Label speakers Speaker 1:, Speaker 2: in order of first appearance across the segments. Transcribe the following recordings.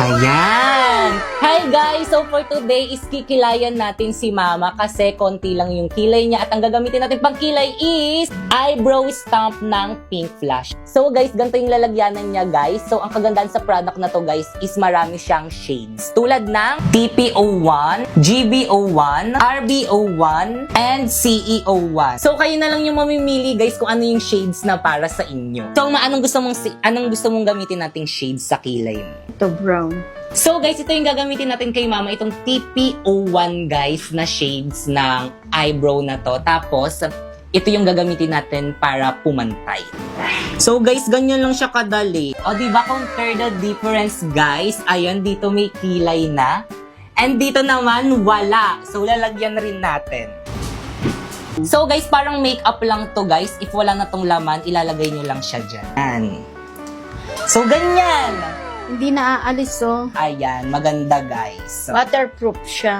Speaker 1: Ayan! Hi guys! So for today is kikilayan natin si Mama kasi konti lang yung kilay niya at ang gagamitin natin pang kilay is eyebrow stamp ng Pink Flash. So guys, ganito yung lalagyanan niya guys. So ang kagandahan sa product na to guys is marami siyang shades. Tulad ng TP01, GB01, RB01, and CE01. So kayo na lang yung mamimili guys kung ano yung shades na para sa inyo. So anong gusto mong gamitin nating shades sa kilay mo?
Speaker 2: Ito brown.
Speaker 1: So guys, ito yung gagamitin natin kay Mama, itong TP01 guys na shades ng eyebrow na to. Tapos, ito yung gagamitin natin para pumantay. So guys, ganyan lang siya kadali. O diba, compare the difference guys. Ayan, dito may kilay na. And dito naman, wala. So lalagyan rin natin. So guys, parang makeup lang to guys. If wala na tong laman, ilalagay nyo lang siya dyan. So ganyan.
Speaker 2: Hindi na aalis, oh.
Speaker 1: Ayan, maganda guys.
Speaker 2: Waterproof siya.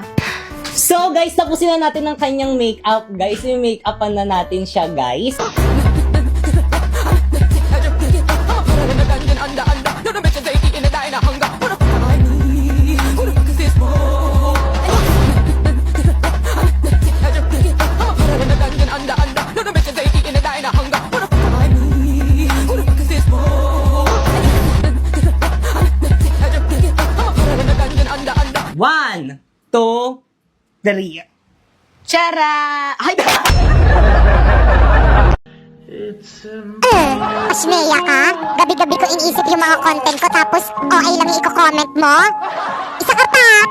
Speaker 1: So guys, tapusin na natin ang kanyang makeup guys. Yung make-upan na natin siya guys. One, two, three.
Speaker 2: Tara! Ay!
Speaker 3: Pasmeya ka? Gabi-gabi ko iniisip yung mga content ko tapos OA lang yung i-comment mo? Isa ka pa!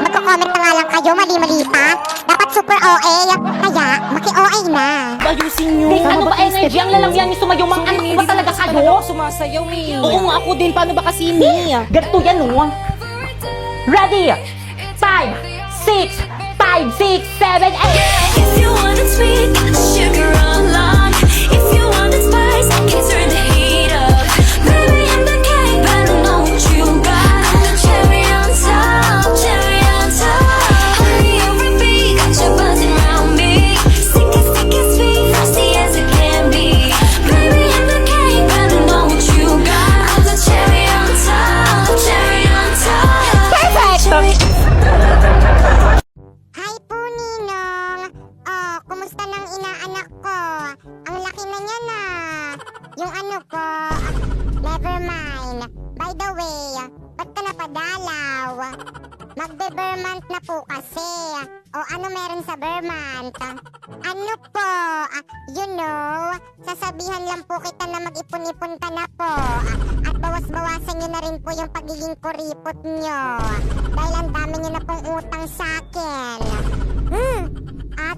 Speaker 3: Magko-comment na nga lang kayo, mali-mali pa. Dapat super OA, kaya maki-OA na.
Speaker 1: Ayusin nyo. Ding, ano ba energy? Ang lalagyan niyo sumayaw. Mga anak ko ba talaga kayo?
Speaker 4: Sumasayaw, Mi.
Speaker 1: Oo nga, ako din. Paano ba kasi, Mi? Ganito yan, no? Ready? 5, 6, 5, 6, 7, 8.
Speaker 5: If you want it sweet, sugar along. If you want it spice, can turn the heat up. Baby, I'm the king, but I know what you got. Cherry on top, cherry on top. Honey, over me, got you buzzing around me. Sticky, sticky, sweet, frosty as it can be. Baby, I'm the king, but I know what you got. I'm the cherry on top, cherry on top.
Speaker 3: Perfect! Hi po, Ninong. Oh, kumusta nang inaanak ko? Ang laki na niya na. Yung ano ko, never mind. By the way, ba't ka napadalaw? Magbe-Vermont na po kasi. O ano meron sa Vermont? Ano po, you know, sasabihan lang po kita na mag-ipon-ipon ka na po. At bawas-bawasan nyo na rin po yung pagiging kuripot nyo. Dahil ang dami nyo na pong utang sa akin.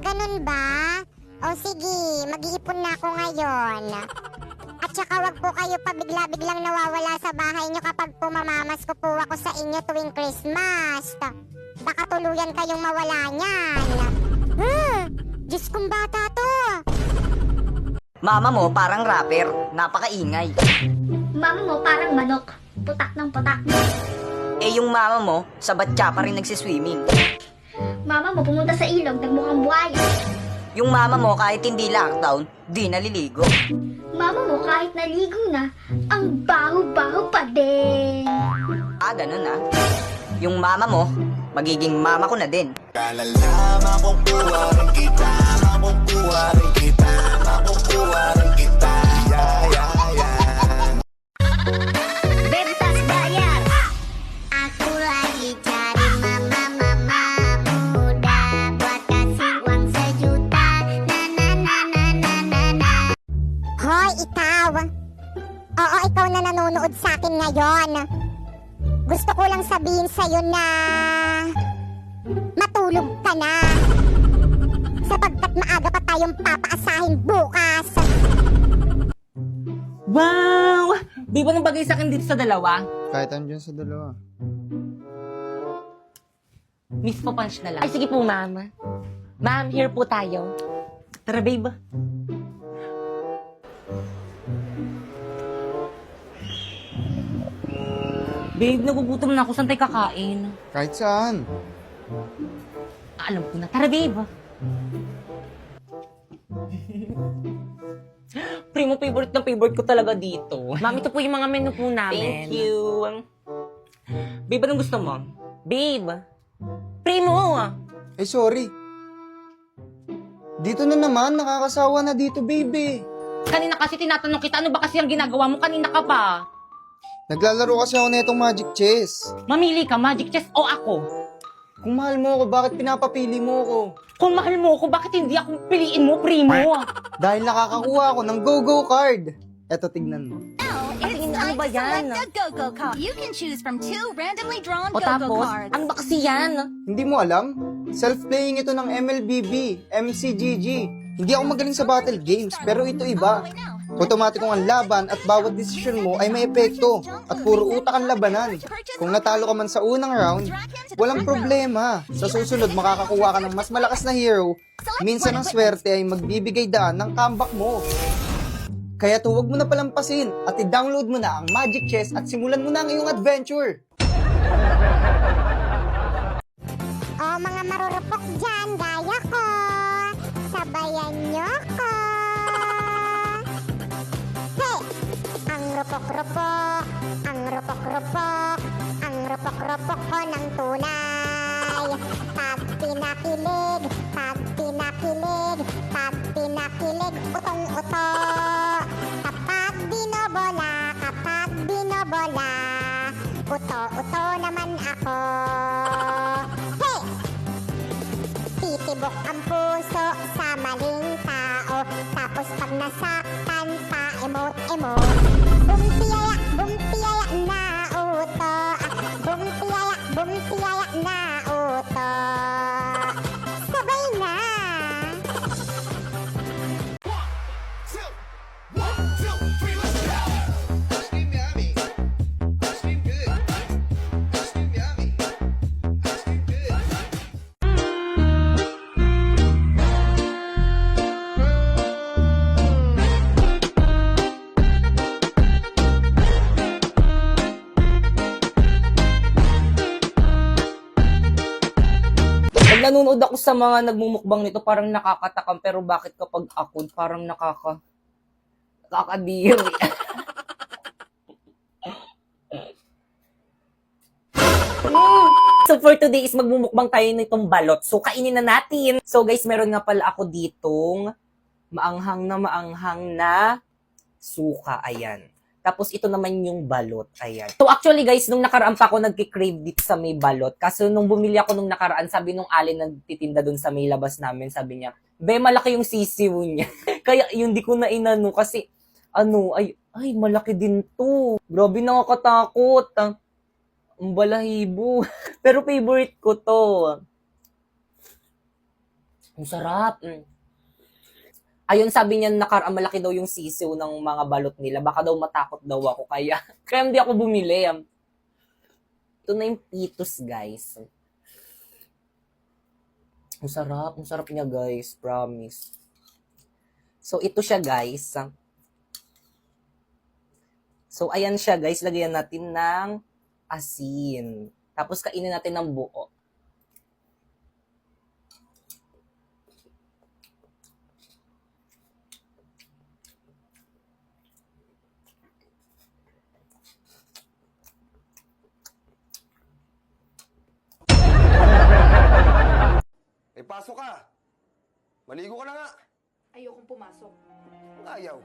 Speaker 3: Ganun ba? O sige, mag-iipon na ako ngayon. At saka wag po kayo pabigla-biglang nawawala sa bahay nyo kapag pumamamas ko po ako sa inyo tuwing Christmas. Baka tuluyan kayong mawala niyan. Diyos kong bata to.
Speaker 4: Mama mo parang rapper, napakaingay.
Speaker 6: Mama mo parang manok, putak ng putak.
Speaker 4: Eh yung mama mo, sa batya pa rin nagsiswimming.
Speaker 6: Mama mo pumunta sa ilog, nagmukhang buhaya.
Speaker 4: Yung mama mo kahit hindi lockdown, di naliligo.
Speaker 6: Mama mo kahit naligo na, ang baho-baho pa din.
Speaker 4: Ganun ah. Yung mama mo, magiging mama ko na din.
Speaker 6: Bentas bayar.
Speaker 3: Aku lagi cari mama muda buat kasih uang sejuta. Na. Hoy, ikaw. Oo, ikaw na nanonood sa akin ngayon. Gusto ko lang sabihin sa'yo na matulog ka na. Sapagkat maaga pa tayong papaasahin bukas.
Speaker 1: Wow! Di ba nang bagay sa akin dito sa dalawa?
Speaker 7: Kahit andyan sa dalawa.
Speaker 1: Miss po punch na lang. Ay, sige po, ma'am. Ma'am, here po tayo. Tara, babe. Babe, nagugutom na ako. Saan tayo kakain?
Speaker 7: Kahit saan.
Speaker 1: Alam ko na. Tara, babe. Primo, favorite na favorite ko talaga dito.
Speaker 4: Ma'am, ito po yung mga menu po namin.
Speaker 1: Thank you. Babe, anong gusto mo? Babe! Primo!
Speaker 7: Eh, sorry. Dito na naman, nakakasawa na dito, baby.
Speaker 1: Kanina kasi tinatanong kita, ano ba kasi ang ginagawa mo? Kanina ka pa.
Speaker 7: Naglalaro kasi ako na itong Magic Chess.
Speaker 1: Mamili ka, Magic Chess o ako?
Speaker 7: Kung mahal mo ako, bakit pinapapili mo ako?
Speaker 1: Kung mahal mo ako, bakit hindi ako piliin mo, Primo?
Speaker 7: Dahil nakakakuha ako ng Go-Go card. Eto, tignan mo.
Speaker 1: Ano ba yan?
Speaker 5: Go-Go card. You can choose from 2 randomly drawn
Speaker 1: O tapos, ano ba kasi yan?
Speaker 7: Hindi mo alam? Self-playing ito ng MLBB, MCGG. Hindi ako magaling sa battle games, pero ito iba. Otomatikong ang laban at bawat desisyon mo ay may epekto at puro utak ang labanan. Kung natalo ka man sa unang round, walang problema. Sa susunod, makakakuha ka ng mas malakas na hero. Minsan ang swerte ay magbibigay daan ng comeback mo. Kaya huwag mo na palampasin at i-download mo na ang Magic Chess at simulan mo na ang iyong adventure.
Speaker 3: O mga marurupok dyan, gaya ko. Sabayan nyo ko. Hey! Ang rupok-rupok, ang rupok-rupok, ang rupok-rupok ko ng tunay. Pag pinakilig, pag pinakilig, pag pinakilig, utong-uto. Kapag binobola, uto-uto naman ako. Hey! Titibok ang puso sa maling tao. Tapos pag nasaktan pa, emote-emote. Bumpiyayak na uto. Bumpiyayak na uto. Sabay na.
Speaker 1: Pag nanonood ako sa mga nagmumukbang nito, parang nakakatakam. Pero bakit kapag ako, parang nakakadiri. So for today is magmumukbang tayo nitong balot. So kainin na natin. So guys, meron nga pala ako ditong maanghang na suka. Ayan. Tapos ito naman yung balot. Ayan. So actually guys, nung nakaraan pa ako nagki-crave dito sa may balot. Kaso nung bumili ako nung nakaraan, sabi nung alin nagtitinda dun sa may labas namin, sabi niya, "Be, malaki yung sisiw niya." Kaya yun, di ko na inano kasi ay malaki din to. Grabe, nakakatakot. Ang balahibo. Pero favorite ko to. Ang sarap. Ayun, sabi niya nakaraan malaki daw yung sisiw ng mga balot nila. Baka daw matakot daw ako. Kaya hindi ako bumili. Ito na yung pitos, guys. Ang sarap niya, guys. Promise. So, ito siya, guys. So, ayan siya, guys. Lagyan natin ng asin. Tapos, kainin natin ng buo.
Speaker 8: Eh, pasok ka. Maligo ka na nga.
Speaker 9: Ayokong pumasok.
Speaker 8: Ayaw.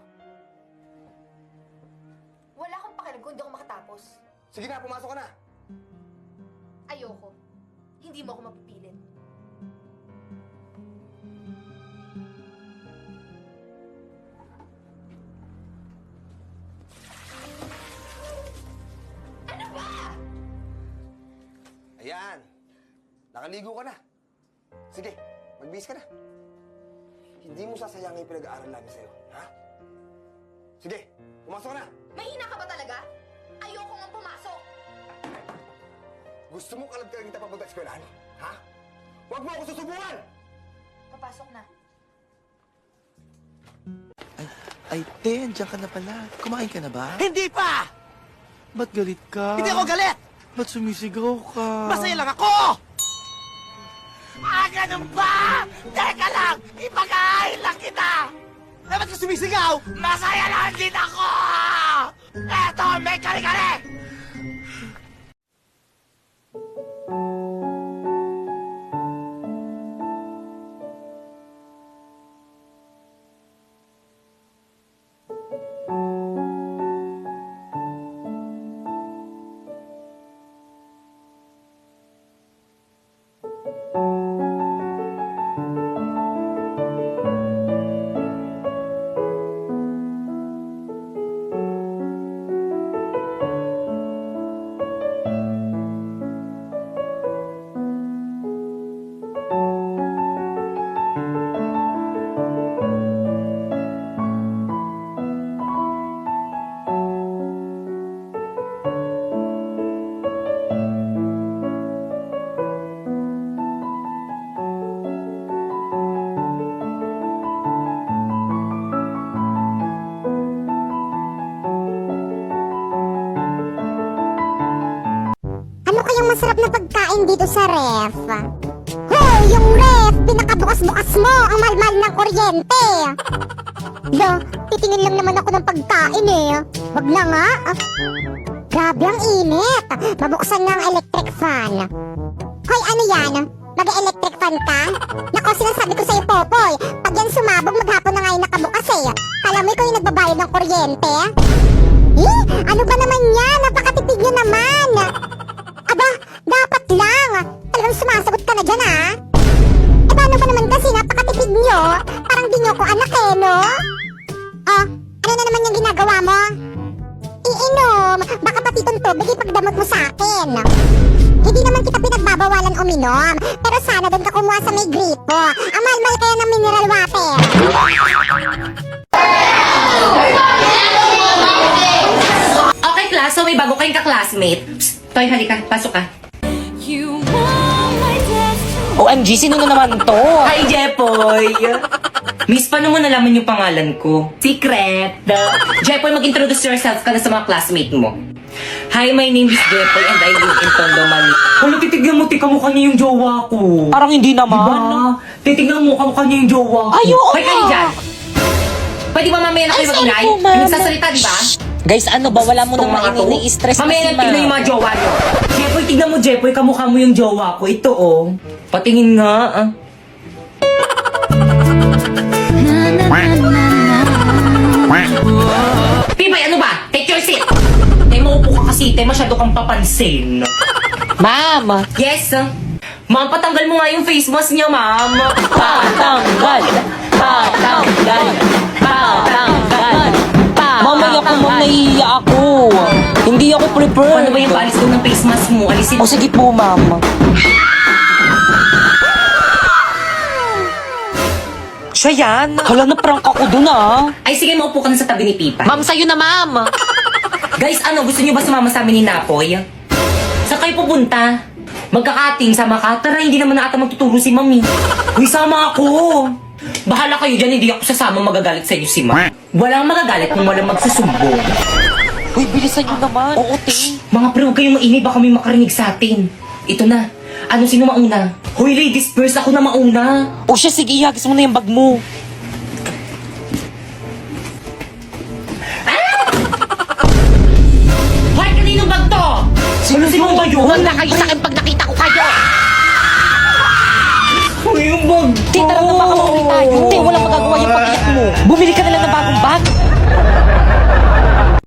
Speaker 9: Wala akong pakialam kung hindi ako makatapos.
Speaker 8: Sige na, pumasok ka na.
Speaker 9: Ayoko. Hindi mo ako mapipilit.
Speaker 8: Ayan. Nakaligo ka na. Sige, magbihis ka na. Hindi mo sasayangin yung pinag-aaral namin sa'yo, ha? Sige, pumasok ka na.
Speaker 9: Mahina ka ba talaga? Ayoko nga pumasok.
Speaker 8: Gusto mo kalag-kalag kita papunta sa eskwelahan, ha? Huwag mo ako susubukan!
Speaker 9: Papasok na.
Speaker 10: Ay, Ten, diyan ka na pala. Kumain ka na ba?
Speaker 11: Hindi pa!
Speaker 10: Ba't galit ka?
Speaker 11: Hindi ako galit!
Speaker 10: Ba't sumisigaw ka?
Speaker 11: Masaya lang ako! Ah, ganun ba? Teka lang! Ipag-aahil lang kita! Dapat ka sumisigaw! Masaya lang din ako! Eto, may kare-kare!
Speaker 3: kayang masarap na pagkain dito sa ref? Hoy, yung ref! Pinakabukas-bukas mo! Ang mahal-mahal ng kuryente! Lo, titingin lang naman ako ng pagkain eh. Wag na nga. Grabe ang init. Mabuksan na ang electric fan. Hoy, ano yan? Mag-electric fan ka? Nako, sinasabi ko sa'yo, Popoy. Pag yan sumabog, maghapon na nga yung nakabukas eh. Kala mo ikaw yung nagbabayad ng kuryente? Eh, ano ba naman yan? Napakatipid nyo naman. Aba, dapat lang. Talagang sumasagot ka na dyan, ha? Eh, paano ba naman kasi napakatipid nyo? Parang di nyo ko anak eh, no? Oh, ano na naman yung ginagawa mo? Iinom. Baka pati itong tubig ipagdamot mo sa akin. Hindi naman kita pinagbabawalan uminom. Pero sana doon ka kumuha sa may gripo. Ang mahal-mahal kaya ng mineral water.
Speaker 1: Okay, class. So, may bago kayong ka-classmate. Psst, Toy, halika. Pasok ka.
Speaker 5: You want my destiny.
Speaker 1: OMG, sino na naman to? Hi, Jepoy! Miss, paano mo nalaman yung pangalan ko? Secret! Jepoy, mag-introduce yourself ka na sa mga classmate mo. Hi, my name is Jepoy and I live in Tondo, Manila. Kung titignan mo, kamukha niya yung jowa ko. Parang hindi naman. Diba? Titignan mo, kamukha niya yung jowa ko. Ayoko! Hoy, kayo dyan! Pwede ba mamaya na kayo mag-ingay? Nagsasalita, di ba?
Speaker 12: Guys, ano ba? Wala mo naman ini-stress na
Speaker 1: Mamaya
Speaker 12: si
Speaker 1: na tignan yung mga jowa nyo. Jepoy, tignan mo, Jepoy, kamukha mo yung jowa ko. Ito, oh. Patingin nga, ah. Pibay, ano ba? Take your seat. Tay, maupo ka kasi. Tay, masyado kang papansin.
Speaker 12: Ma'am!
Speaker 1: Yes, ma'am, patanggal mo nga yung face mask niya, ma'am.
Speaker 12: Patanggal! Patanggal! Patanggal! Mamaya ko, ma'am, nahihiya ako. Hindi ako prepared.
Speaker 1: Ano ba yung palis doon ng face mask mo? Alisin.
Speaker 12: O sige po, ma'am. Siya yan. Hala, na-prank ako dun, ah.
Speaker 1: Ay, sige, maupo ka na sa tabi ni Pipa.
Speaker 12: Ma'am, sa'yo na, ma'am.
Speaker 1: Guys, ano, gusto niyo ba sumama sa amin ni Napoy? Saan kayo pupunta? Magkakating, sama ka? Tara, hindi naman na ata magtuturo si Mami. Uy, sama ako. Bahala kayo dyan, hindi ako sasama, magagalit sa inyo si Ma. Walang magagalit kung walang magsusumbong.
Speaker 12: Uy, bilisan nyo naman. Oo, te.
Speaker 1: Mga pre, huwag kayong maingay, baka may makarinig sa atin. Ito na. Ano, sino mauna? Hoy, ladies first, ako na mauna.
Speaker 12: O siya, sige, ihagis mo na yung bag mo.
Speaker 1: Hoy, kaninong bag to? Sino ba yun?
Speaker 12: Huwag na kayo sa akin pag nakita ko kayo.
Speaker 1: Hoy, yung bag
Speaker 12: Te, tara na, baka mahuli tayo. Te, walang magagawa yung pag-iyak mo. Bumili ka na lang ng bagong bag.